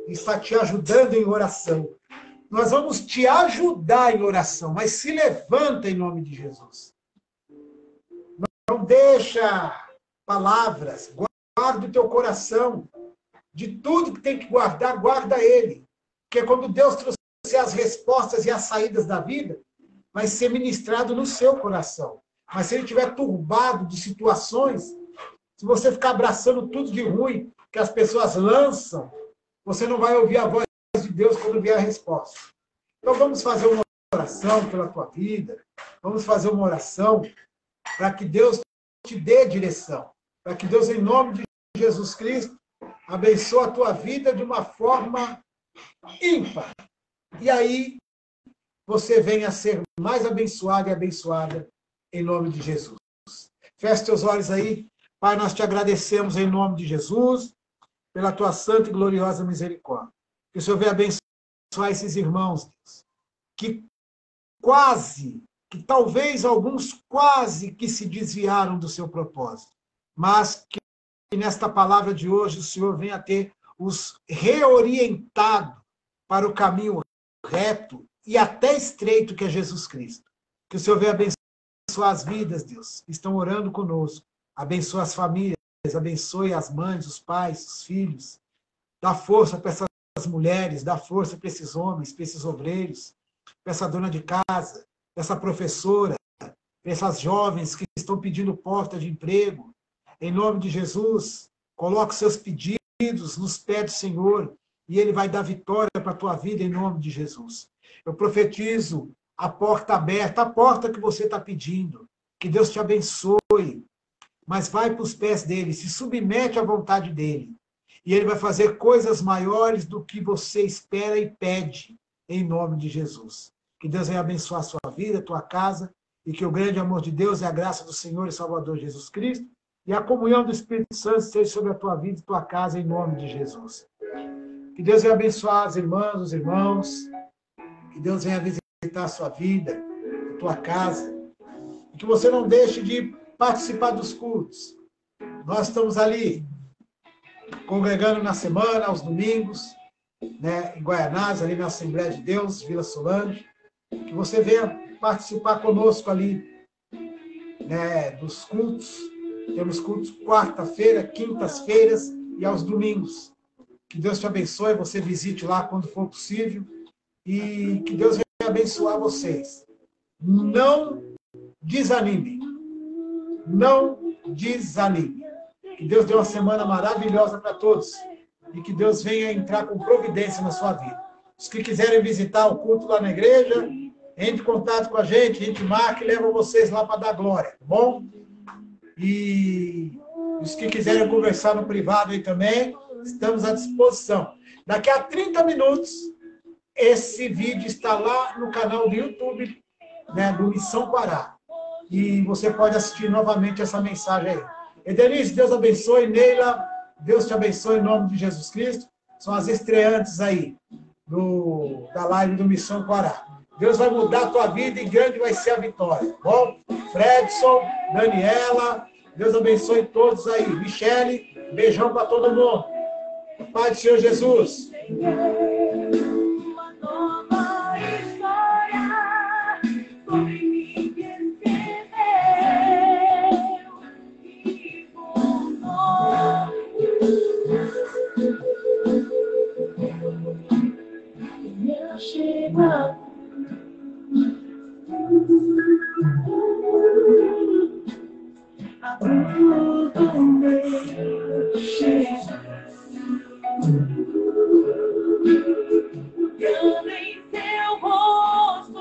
e estar te ajudando em oração. Nós vamos te ajudar em oração, mas se levanta em nome de Jesus. Não deixa palavras, guarda o teu coração. De tudo que tem que guardar, guarda ele. Porque quando Deus trouxer as respostas e as saídas da vida, vai ser ministrado no seu coração. Mas se ele estiver turbado de situações, se você ficar abraçando tudo de ruim que as pessoas lançam, você não vai ouvir a voz de Deus quando vier a resposta. Então vamos fazer uma oração pela tua vida, vamos fazer uma oração para que Deus te dê direção, para que Deus, em nome de Jesus Cristo, abençoe a tua vida de uma forma ímpar. E aí você venha a ser mais abençoado e abençoada em nome de Jesus. Feche teus olhos aí. Pai, nós te agradecemos em nome de Jesus, pela tua santa e gloriosa misericórdia. Que o Senhor venha abençoar esses irmãos, Deus, que talvez alguns quase que se desviaram do seu propósito, mas que nesta palavra de hoje o Senhor venha ter os reorientado para o caminho reto e até estreito que é Jesus Cristo. Que o Senhor venha abençoar as vidas, Deus, que estão orando conosco. Abençoe as famílias, abençoe as mães, os pais, os filhos. Dá força para essas mulheres, dá força para esses homens, para esses obreiros. para essa dona de casa, para essa professora, para essas jovens que estão pedindo porta de emprego. Em nome de Jesus, coloque seus pedidos nos pés do Senhor e Ele vai dar vitória para a tua vida em nome de Jesus. Eu profetizo a porta aberta, a porta que você está pedindo. Que Deus te abençoe, mas vai para os pés dele, se submete à vontade dele. E ele vai fazer coisas maiores do que você espera e pede, em nome de Jesus. Que Deus venha abençoar a sua vida, a tua casa, e que o grande amor de Deus e a graça do Senhor e Salvador Jesus Cristo e a comunhão do Espírito Santo esteja sobre a tua vida e tua casa, em nome de Jesus. Que Deus venha abençoar as irmãs, os irmãos, que Deus venha visitar a sua vida, a tua casa, e que você não deixe de participar dos cultos. Nós estamos ali, congregando na semana, aos domingos, né, em Guaianazes, ali na Assembleia de Deus, Vila Solange, que você venha participar conosco ali, né, dos cultos. Temos cultos quarta-feira, quintas-feiras e aos domingos. Que Deus te abençoe, você visite lá quando for possível e que Deus venha abençoar vocês. Não desanime. Não desanime. Que Deus dê uma semana maravilhosa para todos e que Deus venha entrar com providência na sua vida. Os que quiserem visitar o culto lá na igreja, entre em contato com a gente marca e leva vocês lá para dar glória, tá bom? E os que quiserem conversar no privado aí também, estamos à disposição. Daqui a 30 minutos, esse vídeo está lá no canal do YouTube, né, do Missão Pará. E você pode assistir novamente essa mensagem aí. Edenise, Deus abençoe. Neila, Deus te abençoe em nome de Jesus Cristo. São as estreantes aí da live do Missão Pará. Deus vai mudar a tua vida e grande vai ser a vitória. Bom? Fredson, Daniela, Deus abençoe todos aí. Michele, beijão para todo mundo. Pai do Senhor Jesus. Tudo bem.